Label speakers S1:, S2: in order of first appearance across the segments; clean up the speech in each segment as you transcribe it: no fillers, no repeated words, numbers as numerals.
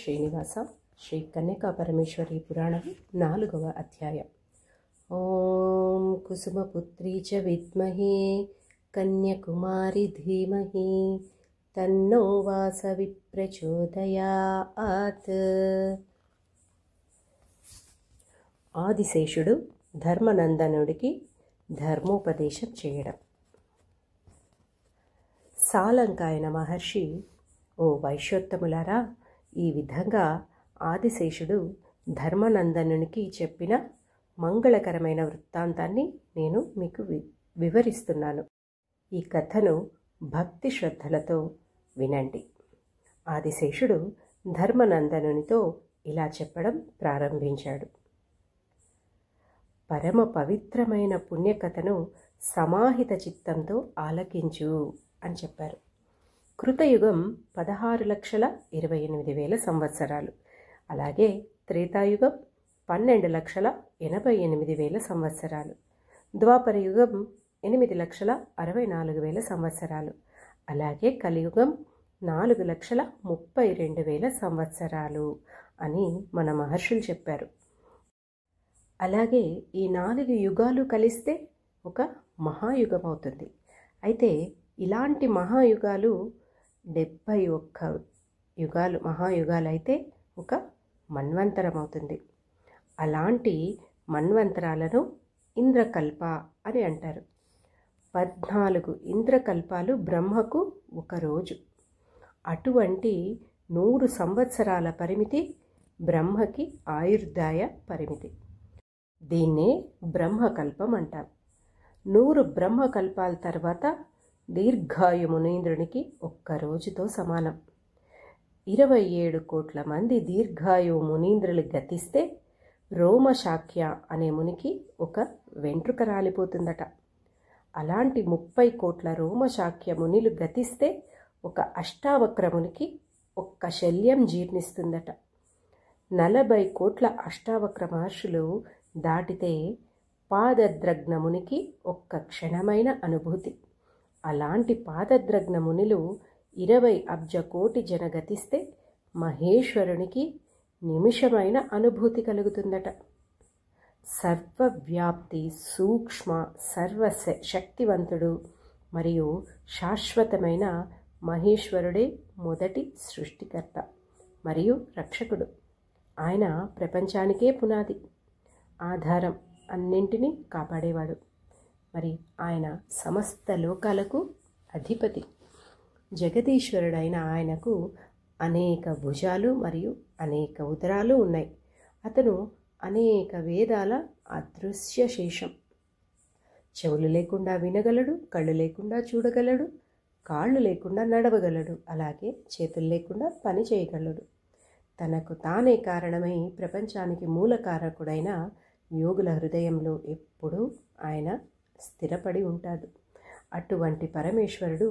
S1: శ్రీనివాస శ్రీ కన్యకా పరమేశ్వరి పురాణం 4వ అధ్యాయం. ఓం కుసుమపుత్రీ చ విద్మహే కన్యకుమారి ధీమహి తన్నో వాసవి ప్రచోదయాత్. ఆదిశేషుడు ధర్మనందనుడికి ధర్మోపదేశం చేయడం. సాలంకాయన మహర్షి, ఓ వైశ్యోత్తములారా, ఈ విధంగా ఆదిశేషుడు ధర్మనందనునికి చెప్పిన మంగళకరమైన వృత్తాంతాన్ని నేను మీకు వివరిస్తున్నాను. ఈ కథను భక్తి శ్రద్ధలతో వినండి. ఆదిశేషుడు ధర్మనందనునితో ఇలా చెప్పడం ప్రారంభించాడు. పరమ పవిత్రమైన పుణ్యకథను సమాహిత చిత్తంతో ఆలకించు అని చెప్పారు. కృతయుగం 16,28,000 సంవత్సరాలు, అలాగే త్రేతాయుగం 12,88,000 సంవత్సరాలు, ద్వాపరయుగం 8,64,000 సంవత్సరాలు, అలాగే కలియుగం 4,32,000 సంవత్సరాలు అని మన మహర్షులు చెప్పారు. అలాగే ఈ 4 యుగాలు కలిస్తే ఒక మహాయుగం అవుతుంది. అయితే ఇలాంటి మహాయుగాలు 71 యుగాలు మహాయుగాలైతే ఒక మన్వంతరం అవుతుంది. అలాంటి మన్వంతరాలను ఇంద్రకల్ప అని అంటారు. 14 ఇంద్రకల్పాలు బ్రహ్మకు ఒక రోజు. అటువంటి 100 సంవత్సరాల పరిమితి బ్రహ్మకి ఆయుర్దాయ పరిమితి. దీన్నే బ్రహ్మకల్పం అంటాం. 100 బ్రహ్మకల్పాల తర్వాత దీర్ఘాయు మునీంద్రునికి ఒక్క రోజుతో సమానం. 27 కోట్ల మంది దీర్ఘాయు మునీంద్రులు గతిస్తే రోమశాక్య అనే మునికి ఒక వెంట్రుక రాలిపోతుందట. అలాంటి 30 కోట్ల రోమశాక్య మునిలు గతిస్తే ఒక అష్టావక్రమునికి ఒక్క శల్యం జీర్ణిస్తుందట. 40 కోట్ల అష్టావక్ర మహర్షులు దాటితే పాదద్రగ్న మునికి ఒక్క క్షణమైన అనుభూతి. అలాంటి పాదద్రగ్న మునిలు 20 అబ్జ కోటి జన గతిస్తే మహేశ్వరునికి నిమిషమైన అనుభూతి కలుగుతుందట. సర్వవ్యాప్తి, సూక్ష్మ, సర్వశక్తివంతుడు మరియు శాశ్వతమైన మహేశ్వరుడే మొదటి సృష్టికర్త మరియు రక్షకుడు. ఆయన ప్రపంచానికే పునాది, ఆధారం, అన్నింటినీ కాపాడేవాడు. మరి ఆయన సమస్త లోకాలకు అధిపతి. జగదీశ్వరుడైన ఆయనకు అనేక భుజాలు మరియు అనేక ఉదరాలు ఉన్నాయి. అతను అనేక వేదాల అదృశ్య శేషం. చెవులు లేకుండా వినగలడు, కళ్ళు లేకుండా చూడగలడు, కాళ్ళు లేకుండా నడవగలడు, అలాగే చేతులు లేకుండా పని చేయగలడు. తనకు తానే కారణమై ప్రపంచానికి మూలకారకుడైన యోగుల హృదయంలో ఎప్పుడూ ఆయన స్థిరపడి ఉంటాడు. అటువంటి పరమేశ్వరుడు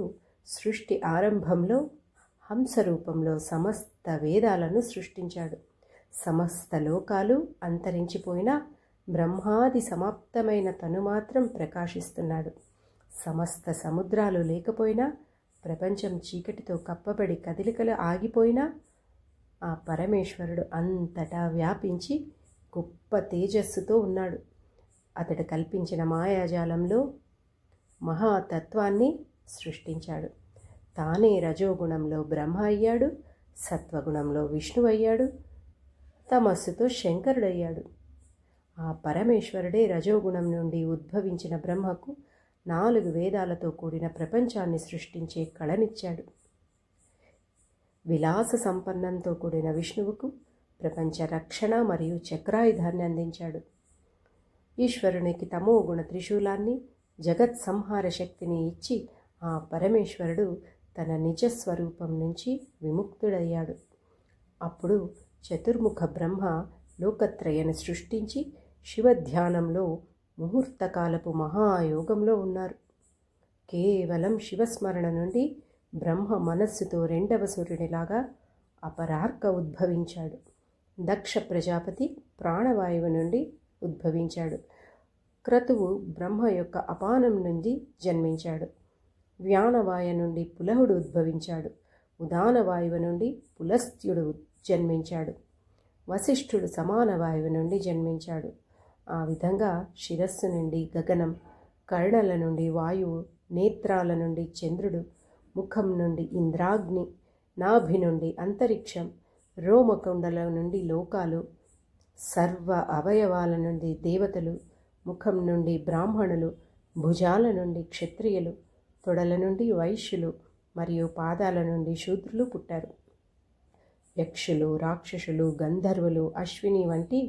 S1: సృష్టి ఆరంభంలో హంస రూపంలో సమస్త వేదాలను సృష్టించాడు. సమస్త లోకాలు అంతరించిపోయినా బ్రహ్మాది సమాప్తమైన తను మాత్రం ప్రకాశిస్తున్నాడు. సమస్త సముద్రాలు లేకపోయినా, ప్రపంచం చీకటితో కప్పబడి కదలికలు ఆగిపోయినా ఆ పరమేశ్వరుడు అంతటా వ్యాపించి గొప్ప తేజస్సుతో ఉన్నాడు. అతడు కల్పించిన మాయాజాలంలో మహాతత్వాన్ని సృష్టించాడు. తానే రజోగుణంలో బ్రహ్మ అయ్యాడు, సత్వగుణంలో విష్ణువు అయ్యాడు, తమస్సుతో శంకరుడయ్యాడు. ఆ పరమేశ్వరుడే రజోగుణం నుండి ఉద్భవించిన బ్రహ్మకు 4 వేదాలతో కూడిన ప్రపంచాన్ని సృష్టించే కళనిచ్చాడు. విలాస సంపన్నంతో కూడిన విష్ణువుకు ప్రపంచ రక్షణ మరియు చక్రాయుధాన్ని అందించాడు. ఈశ్వరునికి తమో గుణ త్రిశూలాన్ని, జగత్ సంహార శక్తిని ఇచ్చి ఆ పరమేశ్వరుడు తన నిజస్వరూపం నుంచి విముక్తుడయ్యాడు. అప్పుడు చతుర్ముఖ బ్రహ్మ లోకత్రయను సృష్టించి శివధ్యానంలో ముహూర్తకాలపు మహాయోగంలో ఉన్నారు. కేవలం శివస్మరణ నుండి బ్రహ్మ మనస్సుతో 2వ సూర్యునిలాగా అపరార్క ఉద్భవించాడు. దక్ష ప్రజాపతి ప్రాణవాయువు నుండి ఉద్భవించాడు. క్రతువు బ్రహ్మ యొక్క అపానం నుండి జన్మించాడు. వ్యానవాయ నుండి పులహుడు ఉద్భవించాడు. ఉదానవాయువు నుండి పులస్త్యుడు జన్మించాడు. వశిష్ఠుడు సమాన వాయువు నుండి జన్మించాడు. ఆ విధంగా శిరస్సు నుండి గగనం, కర్ణల నుండి వాయువు, నేత్రాల నుండి చంద్రుడు, ముఖం నుండి ఇంద్రాగ్ని, నాభి నుండి అంతరిక్షం, రోమకుండల నుండి లోకాలు, సర్వ అవయవాల నుండి దేవతలు, ముఖం నుండి బ్రాహ్మణులు, భుజాల నుండి క్షత్రియులు, తొడల నుండి వైశ్యులు మరియు పాదాల నుండి శూద్రులు పుట్టారు. యక్షులు, రాక్షసులు, గంధర్వులు, అశ్విని వంటి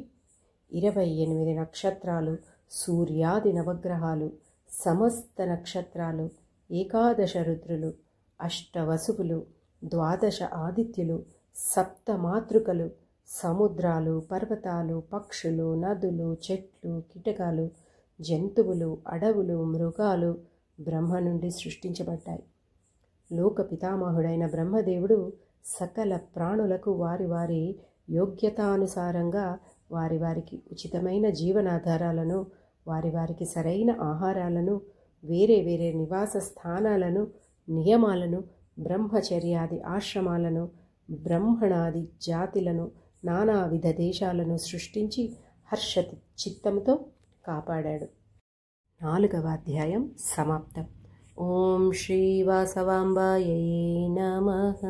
S1: 28 నక్షత్రాలు, సూర్యాది నవగ్రహాలు, సమస్త నక్షత్రాలు, 11 రుద్రులు, 8 వసువులు, 12 ఆదిత్యులు, 7 మాతృకలు, సముద్రాలు, పర్వతాలు, పక్షులు, నదులు, చెట్లు, కీటకాలు, జంతువులు, అడవులు, మృగాలు బ్రహ్మ నుండి సృష్టించబడ్డాయి. లోక పితామహుడైన బ్రహ్మదేవుడు సకల ప్రాణులకు వారి వారి యోగ్యతానుసారంగా వారి వారికి ఉచితమైన జీవనాధారాలను, వారి వారికి సరైన ఆహారాలను, వేరే వేరే నివాస స్థానాలను, నియమాలను, బ్రహ్మచర్యాది ఆశ్రమాలను, బ్రహ్మణాది జాతిలను, నానావిధ దేశాలను సృష్టించి హర్ష చిత్తంతో కాపాడాడు. 4వ అధ్యాయం సమాప్తం. ఓం శ్రీ వాసవాంబాయై నమః.